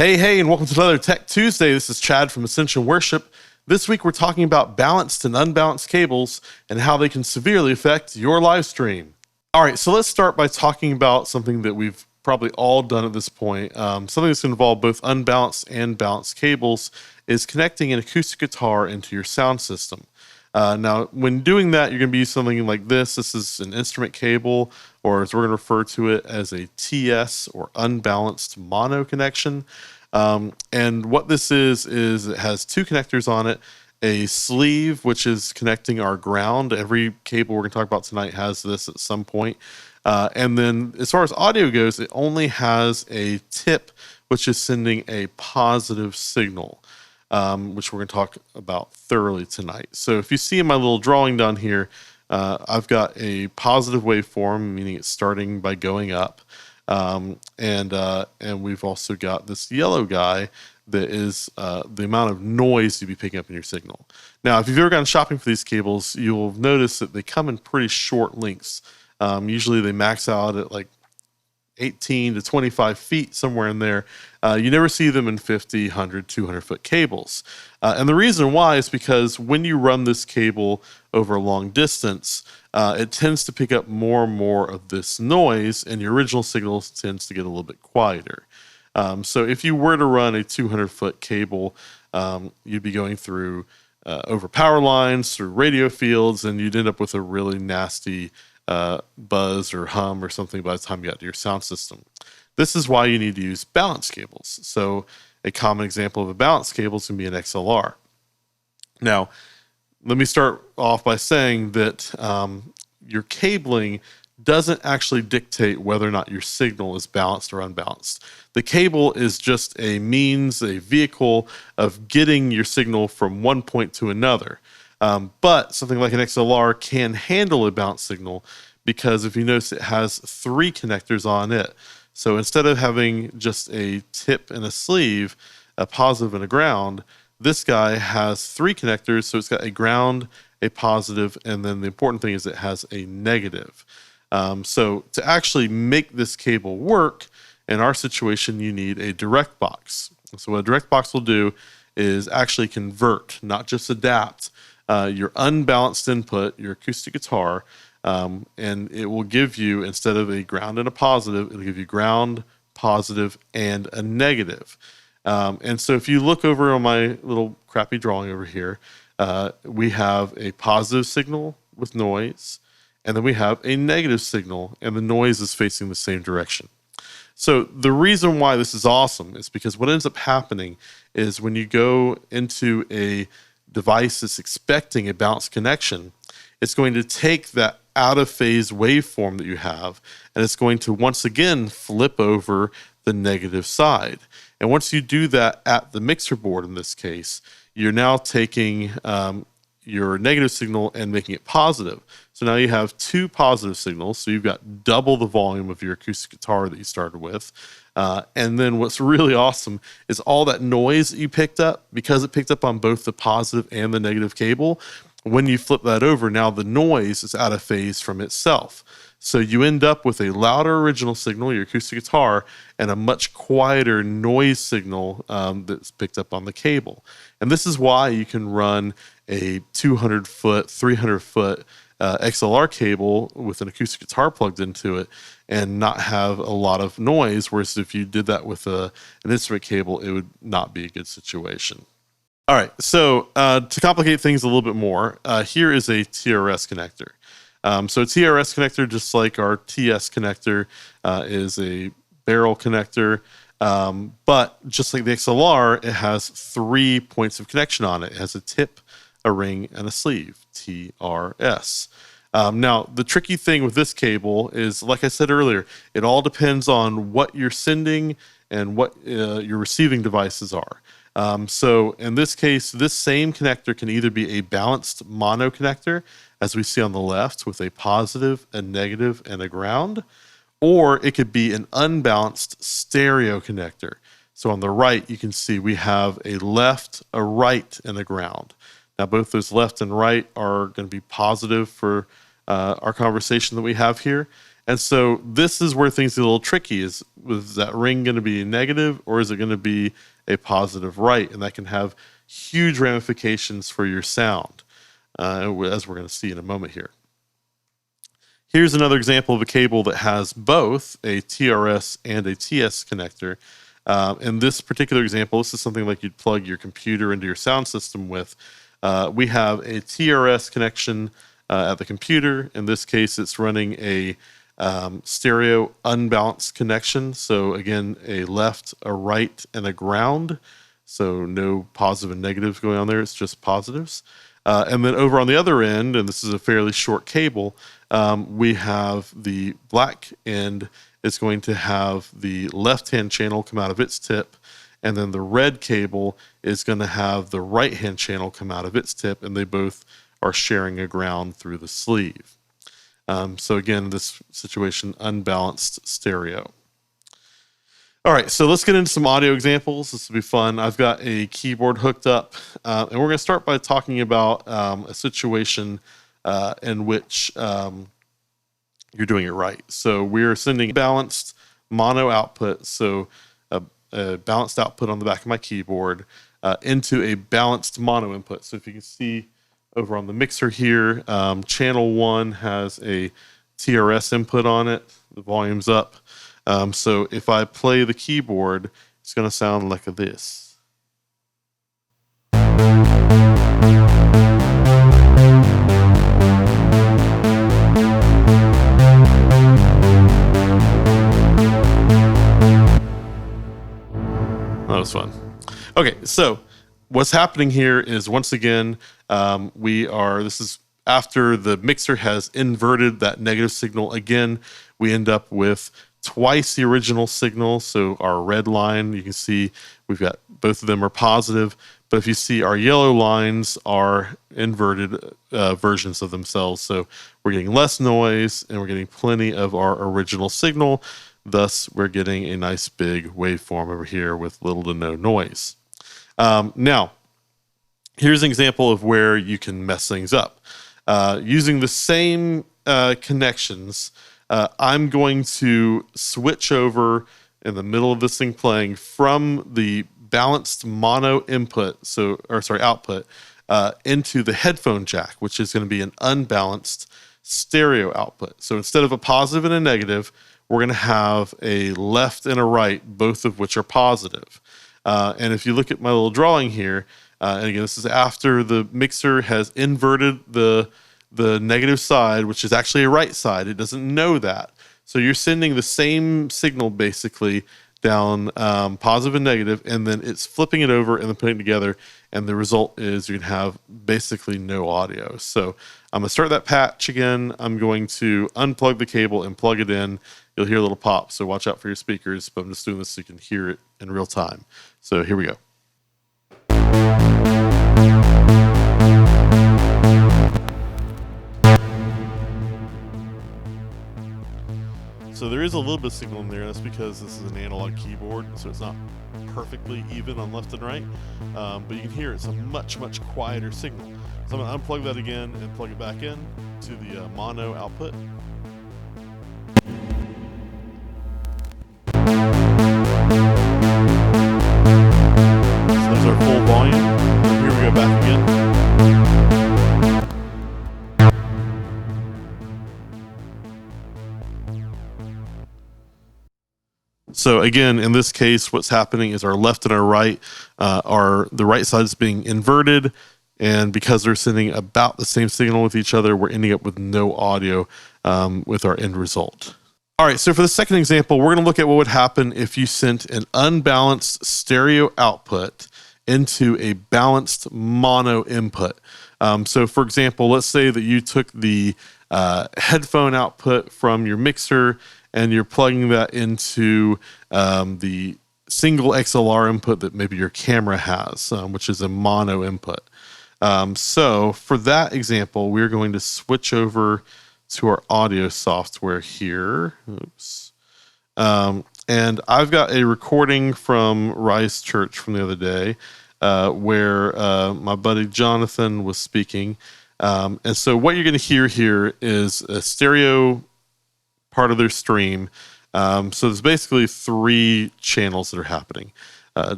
Hey, and welcome to another Tech Tuesday. This is Chad from Ascension Worship. This week we're talking about balanced and unbalanced cables and how they can severely affect your live stream. All right, so let's start by talking about something that we've probably all done at this point. Something that's going to involve both unbalanced and balanced cables is connecting an acoustic guitar into your sound system. Now, when doing that, you're going to be using something like this. This is an instrument cable, or as we're going to refer to it as a TS, or unbalanced mono connection. And what this is it has two connectors on it, a sleeve, which is connecting our ground. Every cable we're going to talk about tonight has this at some point. And then as far as audio goes, it only has a tip, which is sending a positive signal. Which we're going to talk about thoroughly tonight. So if you see in my little drawing down here, I've got a positive waveform, meaning it's starting by going up. And we've also got this yellow guy that is the amount of noise you'll be picking up in your signal. Now, if you've ever gone shopping for these cables, you'll notice that they come in pretty short lengths. Usually they max out at like 18 to 25 feet, somewhere in there. You never see them in 50, 100, 200 foot cables. And the reason why is because when you run this cable over a long distance, it tends to pick up more and more of this noise, and your original signal tends to get a little bit quieter. So if you were to run a 200 foot cable, you'd be going through over power lines, through radio fields, and you'd end up with a really nasty buzz or hum or something by the time you got to your sound system. This is why you need to use balanced cables. So a common example of a balanced cable is going to be an XLR. Now, let me start off by saying that your cabling doesn't actually dictate whether or not your signal is balanced or unbalanced. The cable is just a means, a vehicle of getting your signal from one point to another. But something like an XLR can handle a balanced signal because if you notice, it has three connectors on it. So instead of having just a tip and a sleeve, a positive and a ground, this guy has three connectors. So it's got a ground, a positive, and then the important thing is it has a negative. So to actually make this cable work, in our situation, you need a direct box. So what a direct box will do is actually convert, not just adapt, your unbalanced input, your acoustic guitar, and it will give you, instead of a ground and a positive, it'll give you ground, positive, and a negative. And so if you look over on my little crappy drawing over here, we have a positive signal with noise, and then we have a negative signal, and the noise is facing the same direction. So the reason why this is awesome is because what ends up happening is when you go into a device that's expecting a balanced connection, it's going to take that out of phase waveform that you have, and it's going to once again flip over the negative side. And once you do that at the mixer board, in this case, you're now taking your negative signal and making it positive. So now you have two positive signals. So you've got double the volume of your acoustic guitar that you started with. And then what's really awesome is all that noise that you picked up, because it picked up on both the positive and the negative cable, when you flip that over, now the noise is out of phase from itself. So you end up with a louder original signal, your acoustic guitar, and a much quieter noise signal that's picked up on the cable. And this is why you can run a 200 foot, 300 foot XLR cable with an acoustic guitar plugged into it and not have a lot of noise, whereas if you did that with an instrument cable, it would not be a good situation. All right, so to complicate things a little bit more, here is a TRS connector. So a TRS connector, just like our TS connector, is a barrel connector, but just like the XLR, it has 3 points of connection on it. It has a tip, a ring, and a sleeve, TRS. Now, the tricky thing with this cable is, like I said earlier, it all depends on what you're sending and what your receiving devices are. So in this case, this same connector can either be a balanced mono connector, as we see on the left, with a positive, a negative, and a ground, or it could be an unbalanced stereo connector. So on the right, you can see we have a left, a right, and a ground. Now, both those left and right are going to be positive for our conversation that we have here. And so this is where things get a little tricky. Is that ring going to be negative, or is it going to be a positive right? And that can have huge ramifications for your sound, as we're going to see in a moment here. Here's another example of a cable that has both a TRS and a TS connector. In this particular example, this is something like you'd plug your computer into your sound system with. We have a TRS connection at the computer. In this case, it's running a stereo unbalanced connection. So again, a left, a right, and a ground. So no positive and negatives going on there. It's just positives. And then over on the other end, and this is a fairly short cable, we have the black end is going to have the left-hand channel come out of its tip, and then the red cable is going to have the right-hand channel come out of its tip, and they both are sharing a ground through the sleeve. So again, this situation, unbalanced stereo. All right, so let's get into some audio examples. This will be fun. I've got a keyboard hooked up, and we're going to start by talking about a situation in which you're doing it right. So we're sending balanced mono output, so a balanced output on the back of my keyboard into a balanced mono input. So if you can see over on the mixer here, channel 1 has a TRS input on it. The volume's up. So if I play the keyboard, it's going to sound like this. That was fun. Okay, so what's happening here is, once again, this is after the mixer has inverted that negative signal. Again, we end up with twice the original signal. So our red line, you can see we've got both of them are positive, but if you see our yellow lines are inverted versions of themselves. So we're getting less noise and we're getting plenty of our original signal. Thus, we're getting a nice big waveform over here with little to no noise. Now, here's an example of where you can mess things up. Using the same connections, I'm going to switch over in the middle of this thing playing from the balanced mono output into the headphone jack, which is going to be an unbalanced stereo output. So instead of a positive and a negative, we're going to have a left and a right, both of which are positive. And if you look at my little drawing here, and again, this is after the mixer has inverted the negative side, which is actually a right side. It doesn't know that. So you're sending the same signal basically down positive and negative, and then it's flipping it over and then putting it together. And the result is you can have basically no audio. So I'm going to start that patch again. I'm going to unplug the cable and plug it in. You'll hear a little pop, so watch out for your speakers, but I'm just doing this so you can hear it in real time. So here we go. So there is a little bit of signal in there. That's because this is an analog keyboard, so it's not perfectly even on left and right. But you can hear it's a much, much quieter signal. So I'm going to unplug that again and plug it back in to the mono output. So there's our full volume. And here we go back again. So again, in this case, what's happening is our left and our right the right side is being inverted, and because they're sending about the same signal with each other, we're ending up with no audio with our end result. All right, so for the second example, we're going to look at what would happen if you sent an unbalanced stereo output into a balanced mono input. So for example, let's say that you took the headphone output from your mixer and you're plugging that into the single XLR input that maybe your camera has, which is a mono input. So for that example, we're going to switch over to our audio software here. Oops. And I've got a recording from Rise Church from the other day where my buddy Jonathan was speaking. And so what you're going to hear here is a stereo part of their stream. So there's basically 3 channels that are happening.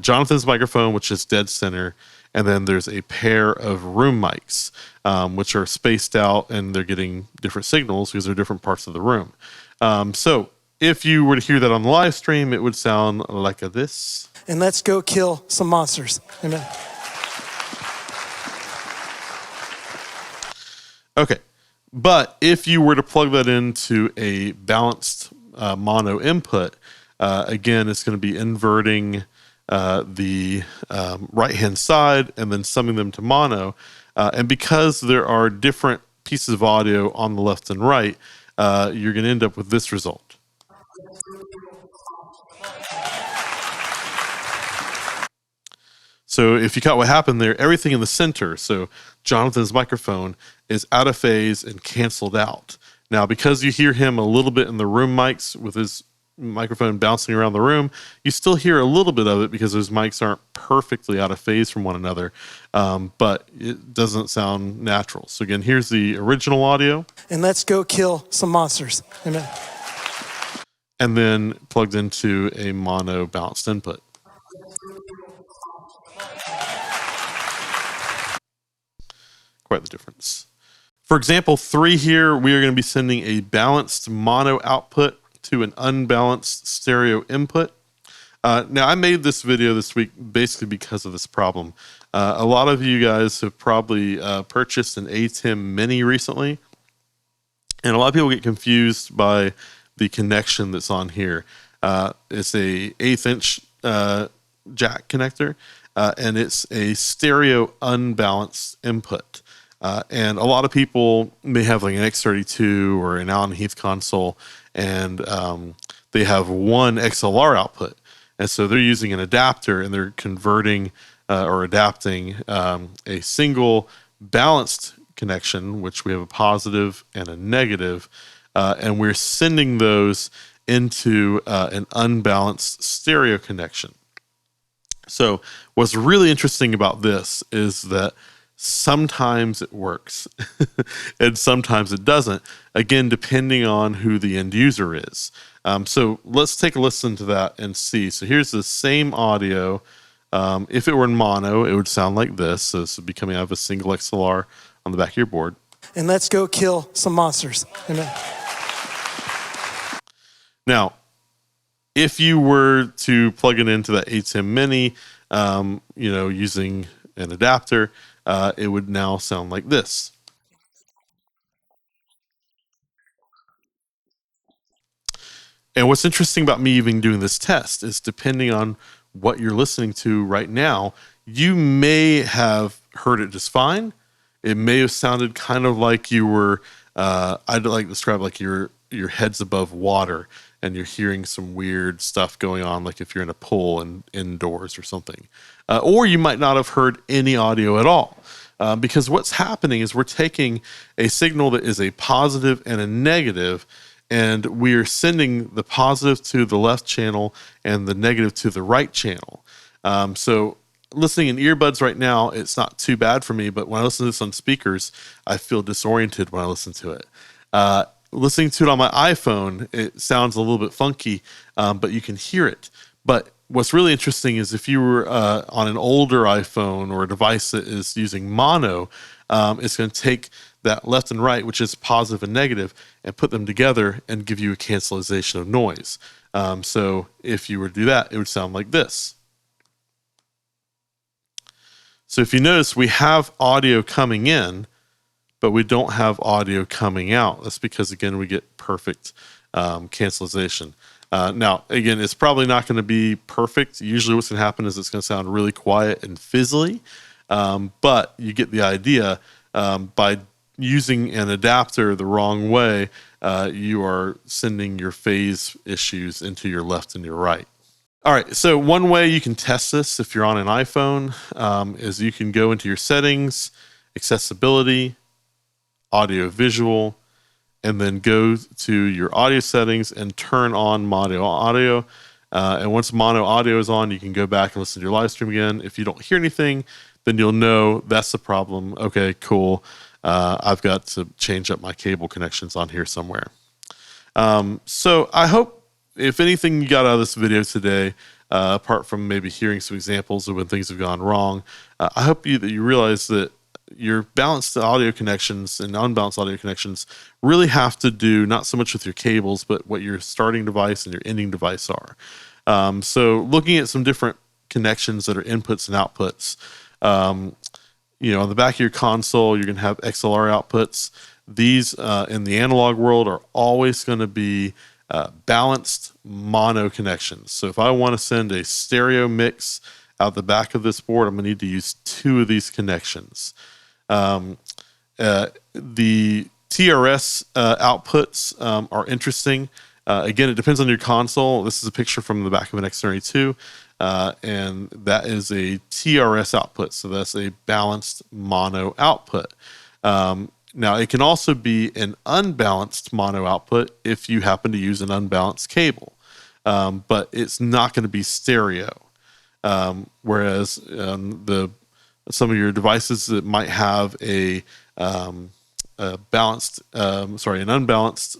Jonathan's microphone, which is dead center, and then there's a pair of room mics, which are spaced out, and they're getting different signals because they're different parts of the room. So if you were to hear that on the live stream, it would sound like this. And let's go kill some monsters. Amen. Okay. But if you were to plug that into a balanced mono input, again, it's going to be inverting the right-hand side and then summing them to mono. And because there are different pieces of audio on the left and right, you're going to end up with this result. So if you caught what happened there, everything in the center, so Jonathan's microphone, is out of phase and canceled out. Now, because you hear him a little bit in the room mics with his microphone bouncing around the room, you still hear a little bit of it because those mics aren't perfectly out of phase from one another, but it doesn't sound natural. So again, here's the original audio. And let's go kill some monsters. Amen. And then plugged into a mono balanced input. Quite the difference. For example, 3 here, we are going to be sending a balanced mono output to an unbalanced stereo input. Now, I made this video this week basically because of this problem. A lot of you guys have probably purchased an ATEM Mini recently, and a lot of people get confused by the connection that's on here. It's a 1/8 inch jack connector, and it's a stereo unbalanced input. And a lot of people may have like an X32 or an Allen Heath console, and they have one XLR output. And so they're using an adapter, and they're converting or adapting a single balanced connection, which we have a positive and a negative, and we're sending those into an unbalanced stereo connection. So what's really interesting about this is that sometimes it works and sometimes it doesn't, again, depending on who the end user is. So let's take a listen to that and see. So here's the same audio. If it were in mono, it would sound like this. So this would be coming out of a single XLR on the back of your board. And let's go kill some monsters. Amen. Now, if you were to plug it into that ATEM Mini, using an adapter, it would now sound like this. And what's interesting about me even doing this test is depending on what you're listening to right now, you may have heard it just fine. It may have sounded kind of like you were, I'd like to describe like your head's above water and you're hearing some weird stuff going on, like if you're in a pool and indoors or something. Or you might not have heard any audio at all. Because what's happening is we're taking a signal that is a positive and a negative, and we're sending the positive to the left channel and the negative to the right channel. So listening in earbuds right now, it's not too bad for me, but when I listen to this on speakers, I feel disoriented when I listen to it. Listening to it on my iPhone, it sounds a little bit funky, but you can hear it. But what's really interesting is if you were on an older iPhone or a device that is using mono, it's going to take that left and right, which is positive and negative, and put them together and give you a cancellation of noise. So if you were to do that, it would sound like this. So if you notice, we have audio coming in, but we don't have audio coming out. That's because, again, we get perfect cancellation. Now, again, it's probably not going to be perfect. Usually what's going to happen is it's going to sound really quiet and fizzly, but you get the idea. By using an adapter the wrong way, you are sending your phase issues into your left and your right. All right, so one way you can test this if you're on an iPhone is you can go into your settings, accessibility, audio visual, and then go to your audio settings and turn on mono audio. And once mono audio is on, you can go back and listen to your live stream again. If you don't hear anything, then you'll know that's the problem. Okay, cool. I've got to change up my cable connections on here somewhere. So I hope, if anything you got out of this video today, apart from maybe hearing some examples of when things have gone wrong, I hope that you realize that your balanced audio connections and unbalanced audio connections really have to do not so much with your cables, but what your starting device and your ending device are. So looking at some different connections that are inputs and outputs, on the back of your console, you're going to have XLR outputs. These in the analog world are always going to be balanced mono connections. So if I want to send a stereo mix out the back of this board, I'm going to need to use 2 of these connections. The TRS outputs are interesting. Again, it depends on your console. This is a picture from the back of an X32, and that is a TRS output. So that's a balanced mono output. Now, it can also be an unbalanced mono output if you happen to use an unbalanced cable, but it's not going to be stereo. Whereas some of your devices that might have an unbalanced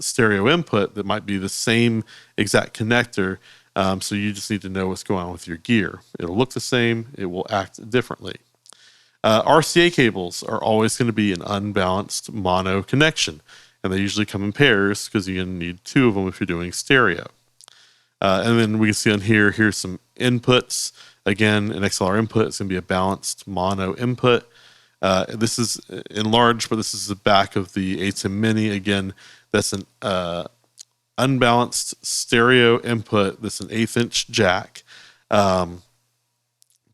stereo input that might be the same exact connector. So you just need to know what's going on with your gear. It'll look the same. It will act differently. RCA cables are always going to be an unbalanced mono connection, and they usually come in pairs because you're going to need 2 of them if you're doing stereo. And then we can see on here's some inputs. Again, an XLR input is going to be a balanced mono input. This is enlarged, but this is the back of the A10 Mini. Again, that's an unbalanced stereo input. That's an 1/8 inch jack.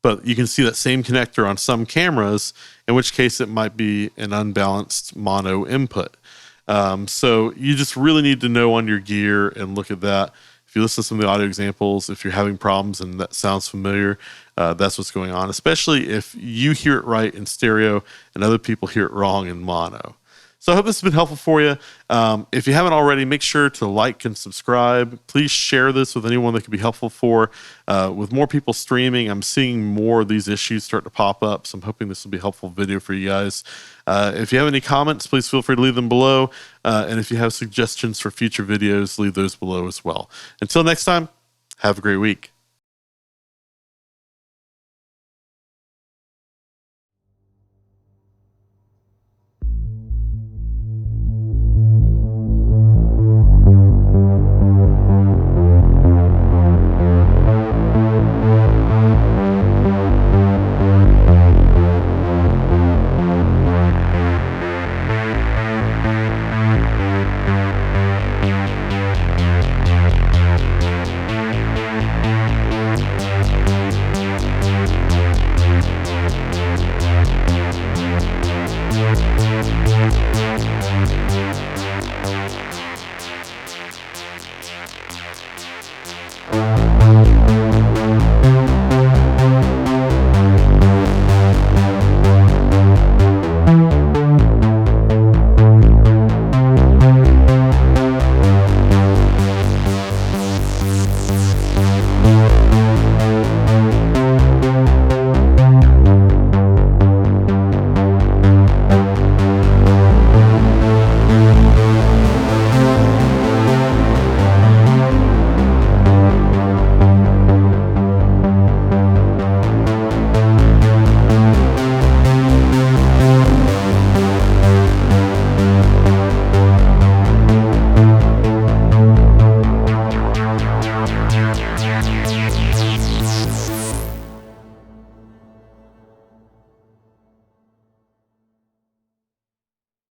But you can see that same connector on some cameras, in which case it might be an unbalanced mono input. So you just really need to know on your gear and look at that. If you listen to some of the audio examples, if you're having problems and that sounds familiar, that's what's going on, especially if you hear it right in stereo and other people hear it wrong in mono. So I hope this has been helpful for you. If you haven't already, make sure to like and subscribe. Please share this with anyone that could be helpful for. With more people streaming, I'm seeing more of these issues start to pop up, so I'm hoping this will be a helpful video for you guys. If you have any comments, please feel free to leave them below. And if you have suggestions for future videos, leave those below as well. Until next time, have a great week.